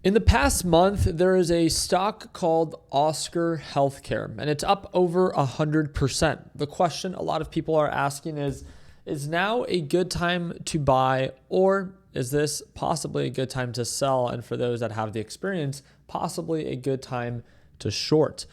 In the past month, there is a stock called OSCR Healthcare, and it's up over 100%. The question a lot of people are asking is now a good time to buy, or is this possibly a good time to sell? And for those that have the experience, possibly a good time to short.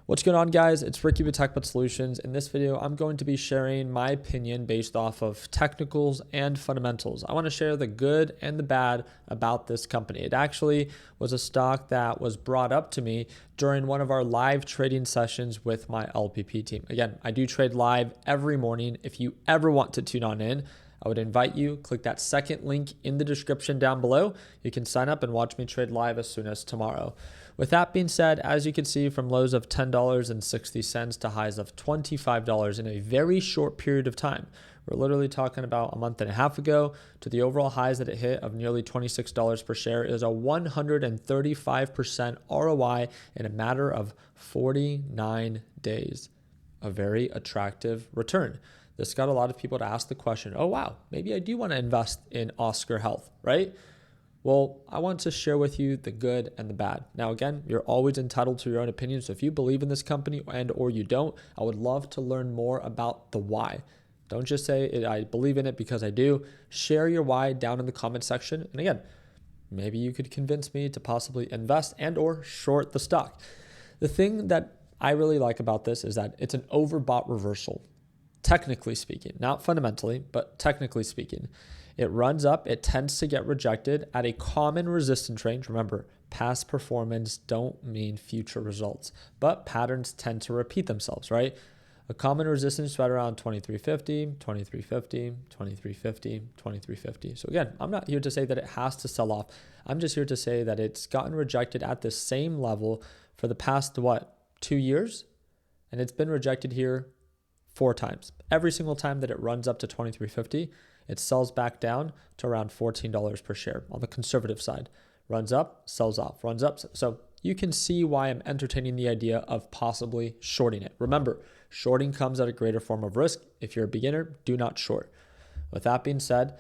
What's going on, guys? It's Ricky with TechBot Solutions. In this video, I'm going to be sharing my opinion based off of technicals and fundamentals. I want to share the good and the bad about this company. It actually was a stock that was brought up to me during one of our live trading sessions with my LPP team. Again, I do trade live every morning. If you ever want to tune on in, I would invite you, click that second link in the description down below. You can sign up and watch me trade live as soon as tomorrow. With that being said, as you can see, from lows of $10.60 to highs of $25 in a very short period of time. We're literally talking about a month and a half ago to the overall highs that it hit of nearly $26 per share is a 135% ROI in a matter of 49 days. A very attractive return. This got a lot of people to ask the question, oh, wow, maybe I do want to invest in OSCR Health, right? Well, I want to share with you the good and the bad. Now, again, you're always entitled to your own opinion. So if you believe in this company or you don't, I would love to learn more about the why. Don't just say, I believe in it because I do. Share your why down in the comment section. And again, maybe you could convince me to possibly invest and or short the stock. The thing that I really like about this is that it's an overbought reversal. Technically speaking, not fundamentally, but technically speaking, it runs up, it tends to get rejected at a common resistance range. Remember, past performance don't mean future results, but patterns tend to repeat themselves, right? A common resistance right around 2350, 2350, 2350, 2350. So again, I'm not here to say that it has to sell off. I'm just here to say that it's gotten rejected at the same level for the past, 2 years? And it's been rejected here 4 times. Every single time that it runs up to 2350, it sells back down to around $14 per share on the conservative side. Runs up, sells off, runs up. So you can see why I'm entertaining the idea of possibly shorting it. Remember, shorting comes at a greater form of risk. If you're a beginner, do not short. With that being said,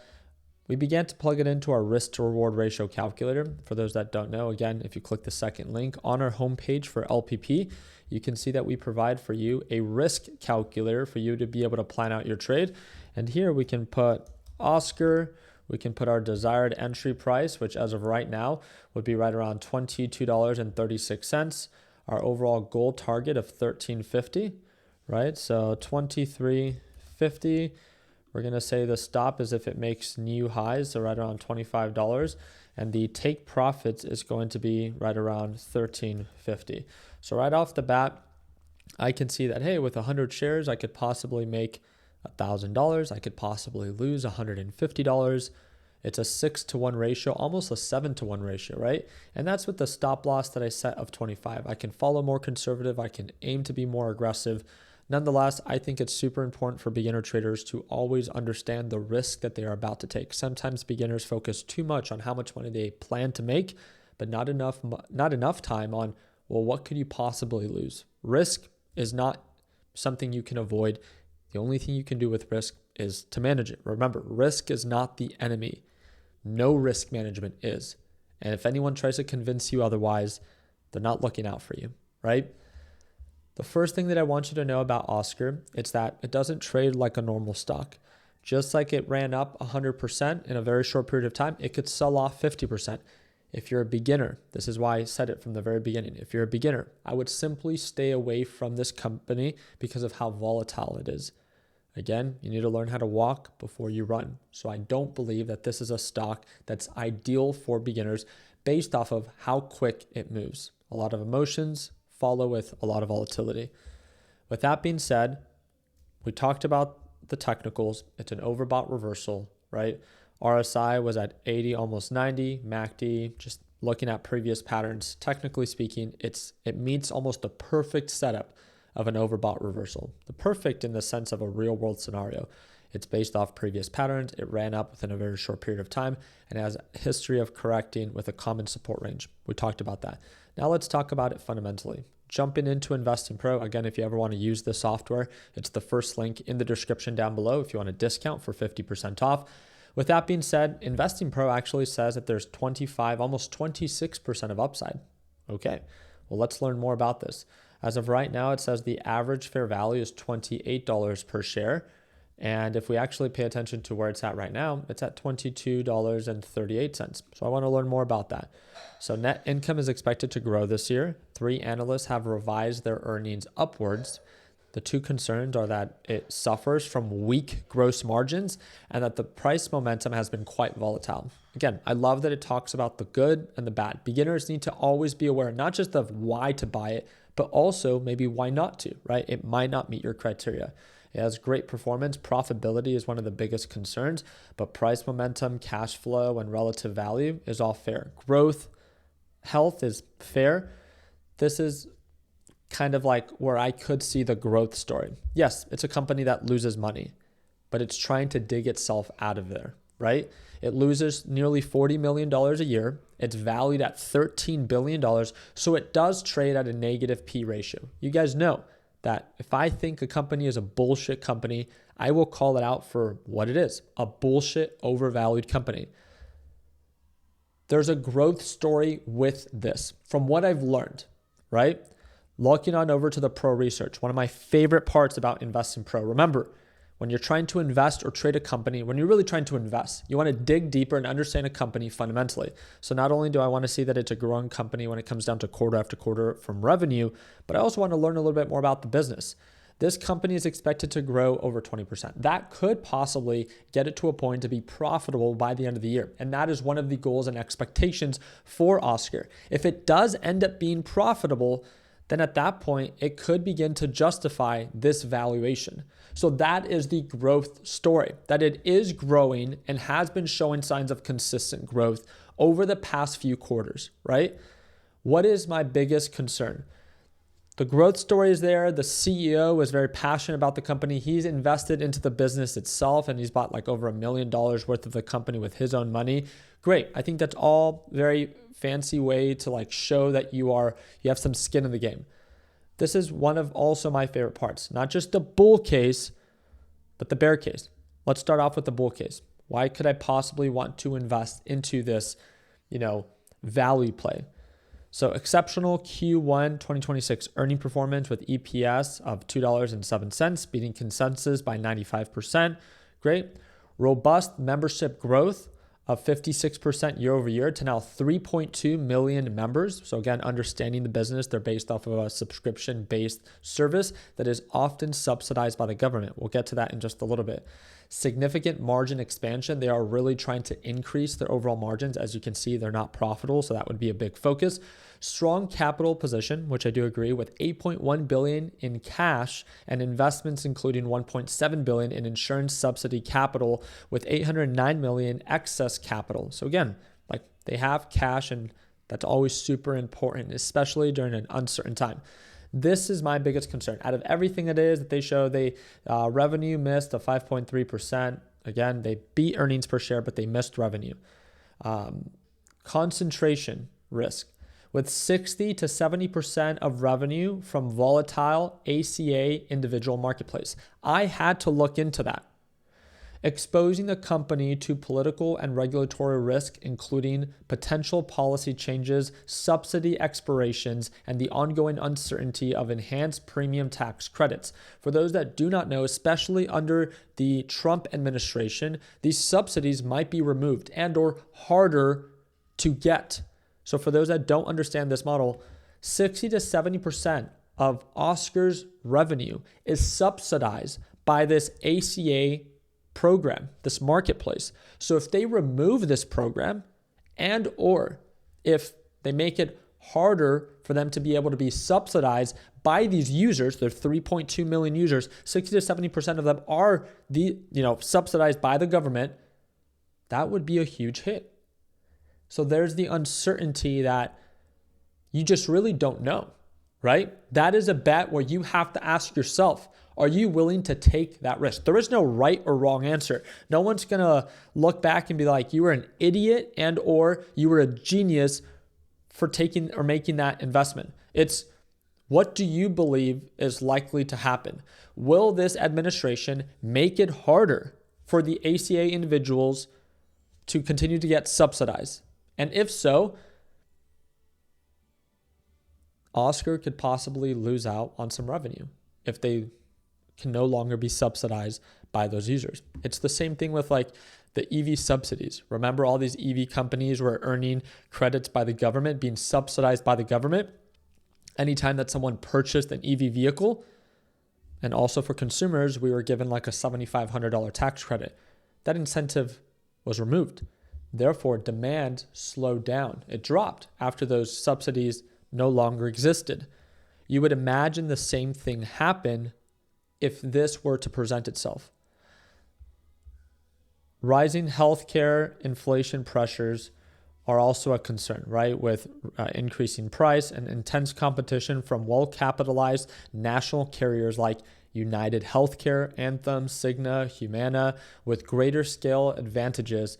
we began to plug it into our risk to reward ratio calculator. For those that don't know, again, if you click the second link on our homepage for LPP, you can see that we provide for you a risk calculator for you to be able to plan out your trade. And here we can put OSCR, we can put our desired entry price, which as of right now would be right around $22.36. Our overall goal target of $13.50, right? So $23.50. We're going to say the stop is if it makes new highs, so right around $25. And the take profits is going to be right around $13.50. So right off the bat, I can see that, hey, with 100 shares, I could possibly make $1,000. I could possibly lose $150. It's a 6-to-1 ratio, almost a 7-to-1 ratio, right? And that's with the stop loss that I set of 25. I can follow more conservative. I can aim to be more aggressive. Nonetheless, I think it's super important for beginner traders to always understand the risk that they are about to take. Sometimes beginners focus too much on how much money they plan to make, but not enough time on, well, what could you possibly lose? Risk is not something you can avoid. The only thing you can do with risk is to manage it. Remember, risk is not the enemy. No risk management is. And if anyone tries to convince you otherwise, they're not looking out for you, right? The first thing that I want you to know about OSCR is that it doesn't trade like a normal stock. Just like it ran up 100% in a very short period of time, it could sell off 50%. If you're a beginner, this is why I said it from the very beginning. If you're a beginner, I would simply stay away from this company because of how volatile it is. Again, you need to learn how to walk before you run. So I don't believe that this is a stock that's ideal for beginners based off of how quick it moves. A lot of emotions follow with a lot of volatility. With that being said, we talked about the technicals. It's an overbought reversal, right? RSI was at 80, almost 90. MACD, just looking at previous patterns, technically speaking, it meets almost the perfect setup of an overbought reversal. The perfect in the sense of a real world scenario. It's based off previous patterns. It ran up within a very short period of time and has a history of correcting with a common support range. We talked about that. Now let's talk about it fundamentally. Jumping into Investing Pro. Again, if you ever want to use this software, it's the first link in the description down below if you want a discount for 50% off. With that being said, Investing Pro actually says that there's 25, almost 26% of upside. Okay, well, let's learn more about this. As of right now, it says the average fair value is $28 per share. And if we actually pay attention to where it's at right now, it's at $22.38. So I want to learn more about that. So net income is expected to grow this year. 3 analysts have revised their earnings upwards. The 2 concerns are that it suffers from weak gross margins and that the price momentum has been quite volatile. Again, I love that it talks about the good and the bad. Beginners need to always be aware, not just of why to buy it, but also maybe why not to, right? It might not meet your criteria. It has great performance. Profitability is one of the biggest concerns, but price momentum, cash flow, and relative value is all fair. Growth, health is fair. This is kind of like where I could see the growth story. Yes, it's a company that loses money, but it's trying to dig itself out of there, right? It loses nearly $40 million a year. It's valued at $13 billion. So it does trade at a negative P ratio. You guys know that if I think a company is a bullshit company, I will call it out for what it is, a bullshit overvalued company. There's a growth story with this from what I've learned, right? Looking on over to the pro research, one of my favorite parts about Investing Pro. Remember, when you're trying to invest or trade a company, when you're really trying to invest, you want to dig deeper and understand a company fundamentally. So not only do I want to see that it's a growing company when it comes down to quarter after quarter from revenue, but I also want to learn a little bit more about the business. This company is expected to grow over 20%. That could possibly get it to a point to be profitable by the end of the year. And that is one of the goals and expectations for OSCR. If it does end up being profitable, then at that point, it could begin to justify this valuation. So that is the growth story, that it is growing and has been showing signs of consistent growth over the past few quarters, right? What is my biggest concern? The growth story is there. The CEO is very passionate about the company. He's invested into the business itself and he's bought like over $1 million worth of the company with his own money. Great. I think that's all very fancy way to like show that you have some skin in the game. This is one of also my favorite parts, not just the bull case, but the bear case. Let's start off with the bull case. Why could I possibly want to invest into this, value play? So exceptional Q1 2026 earning performance with EPS of $2.07, beating consensus by 95%. Great. Robust membership growth of 56% year over year to now 3.2 million members. So again, understanding the business, they're based off of a subscription-based service that is often subsidized by the government. We'll get to that in just a little bit. Significant margin expansion. They are really trying to increase their overall margins. As you can see, they're not profitable, so that would be a big focus. Strong capital position, which I do agree with, $8.1 billion in cash and investments, including $1.7 billion in insurance subsidy capital with $809 million excess capital. So again, like they have cash, and that's always super important, especially during an uncertain time. This is my biggest concern. Out of everything it is that they show, they revenue missed of 5.3%. Again, they beat earnings per share, but they missed revenue. Concentration risk. With 60 to 70% of revenue from volatile ACA individual marketplace. I had to look into that. Exposing the company to political and regulatory risk, including potential policy changes, subsidy expirations, and the ongoing uncertainty of enhanced premium tax credits. For those that do not know, especially under the Trump administration, these subsidies might be removed and or harder to get. So for those that don't understand this model, 60 to 70% of OSCR's revenue is subsidized by this ACA program, this marketplace. So if they remove this program and or if they make it harder for them to be able to be subsidized by these users, there are 3.2 million users, 60 to 70% of them are subsidized by the government, that would be a huge hit. So there's the uncertainty that you just really don't know, right? That is a bet where you have to ask yourself, are you willing to take that risk? There is no right or wrong answer. No one's going to look back and be like, you were an idiot and or you were a genius for taking or making that investment. It's what do you believe is likely to happen? Will this administration make it harder for the ACA individuals to continue to get subsidized? And if so, Oscar could possibly lose out on some revenue if they can no longer be subsidized by those users. It's the same thing with like the EV subsidies. Remember, all these EV companies were earning credits by the government, being subsidized by the government anytime that someone purchased an EV vehicle. And also for consumers, we were given like a $7,500 tax credit. That incentive was removed. Therefore, demand slowed down. It dropped after those subsidies no longer existed. You would imagine the same thing happen if this were to present itself. Rising healthcare inflation pressures are also a concern, right? With increasing price and intense competition from well-capitalized national carriers like United Healthcare, Anthem, Cigna, Humana, with greater scale advantages,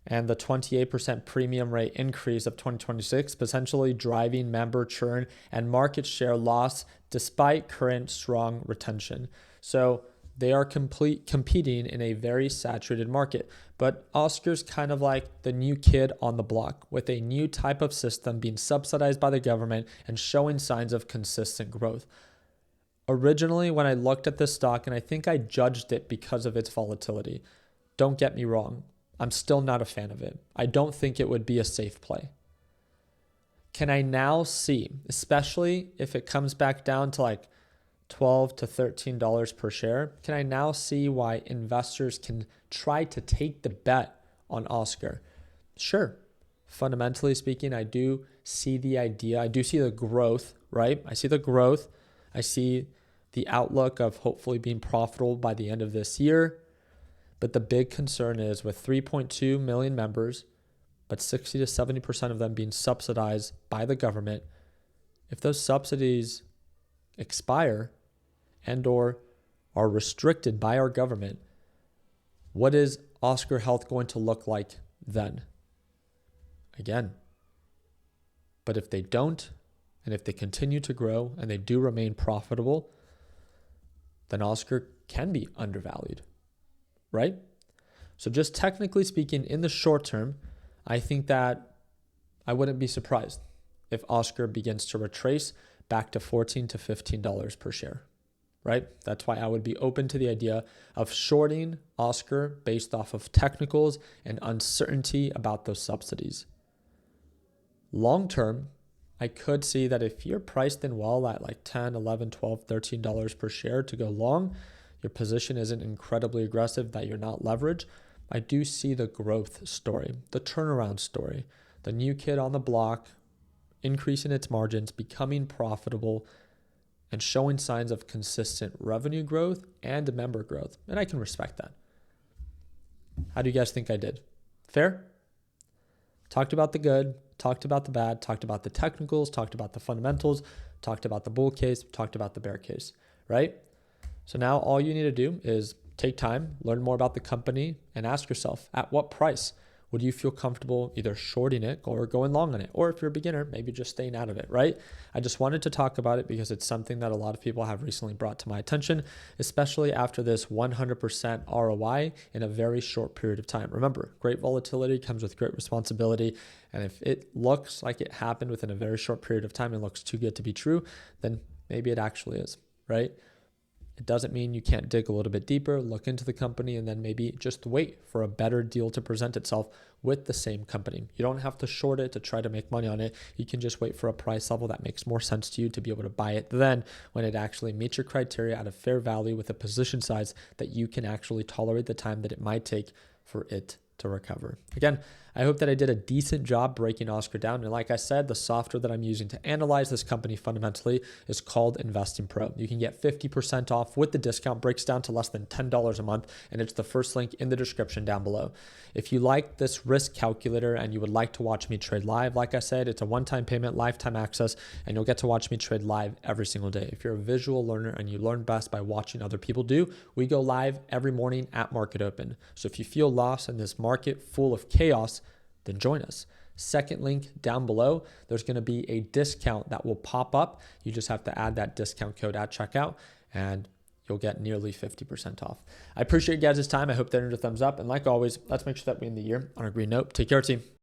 and the 28% premium rate increase of 2026 potentially driving member churn and market share loss despite current strong retention. So they are competing in a very saturated market. But Oscar's kind of like the new kid on the block with a new type of system being subsidized by the government and showing signs of consistent growth. Originally, when I looked at this stock, and I think I judged it because of its volatility, don't get me wrong, I'm still not a fan of it. I don't think it would be a safe play. Can I now see, especially if it comes back down to like $12 to $13 per share, can I now see why investors can try to take the bet on Oscar? Sure. Fundamentally speaking, I do see the idea. I do see the growth, right? I see the growth. I see the outlook of hopefully being profitable by the end of this year. But the big concern is with 3.2 million members, but 60 to 70% of them being subsidized by the government, if those subsidies expire and or are restricted by our government, what is Oscar Health going to look like then? Again, but if they don't, and if they continue to grow and they do remain profitable, then Oscar can be undervalued, right? So just technically speaking, in the short term, I think that I wouldn't be surprised if Oscar begins to retrace back to $14 to $15 per share, right? That's why I would be open to the idea of shorting Oscar based off of technicals and uncertainty about those subsidies. Long term, I could see that if you're priced in well at like $10, $11, $12, $13 per share to go long, your position isn't incredibly aggressive, that you're not leveraged, I do see the growth story, the turnaround story, the new kid on the block, increasing its margins, becoming profitable, and showing signs of consistent revenue growth and member growth. And I can respect that. How do you guys think I did? Fair? Talked about the good, talked about the bad, talked about the technicals, talked about the fundamentals, talked about the bull case, talked about the bear case, right? So now all you need to do is take time, learn more about the company, and ask yourself, at what price would you feel comfortable either shorting it or going long on it? Or if you're a beginner, maybe just staying out of it, right? I just wanted to talk about it because it's something that a lot of people have recently brought to my attention, especially after this 100% ROI in a very short period of time. Remember, great volatility comes with great responsibility. And if it looks like it happened within a very short period of time and looks too good to be true, then maybe it actually is, right? It doesn't mean you can't dig a little bit deeper, look into the company, and then maybe just wait for a better deal to present itself with the same company. You don't have to short it to try to make money on it. You can just wait for a price level that makes more sense to you to be able to buy it then when it actually meets your criteria at a fair value with a position size that you can actually tolerate the time that it might take for it to recover. Again, I hope that I did a decent job breaking Oscar down. And like I said, the software that I'm using to analyze this company fundamentally is called Investing Pro. You can get 50% off with the discount, breaks down to less than $10 a month. And it's the first link in the description down below. If you like this risk calculator and you would like to watch me trade live, like I said, it's a one-time payment, lifetime access, and you'll get to watch me trade live every single day. If you're a visual learner and you learn best by watching other people do, we go live every morning at market open. So if you feel lost in this market full of chaos, then join us. Second link down below, there's going to be a discount that will pop up. You just have to add that discount code at checkout and you'll get nearly 50% off. I appreciate you guys' time. I hope that earned a thumbs up. And like always, let's make sure that we end the year on a green note. Take care, team.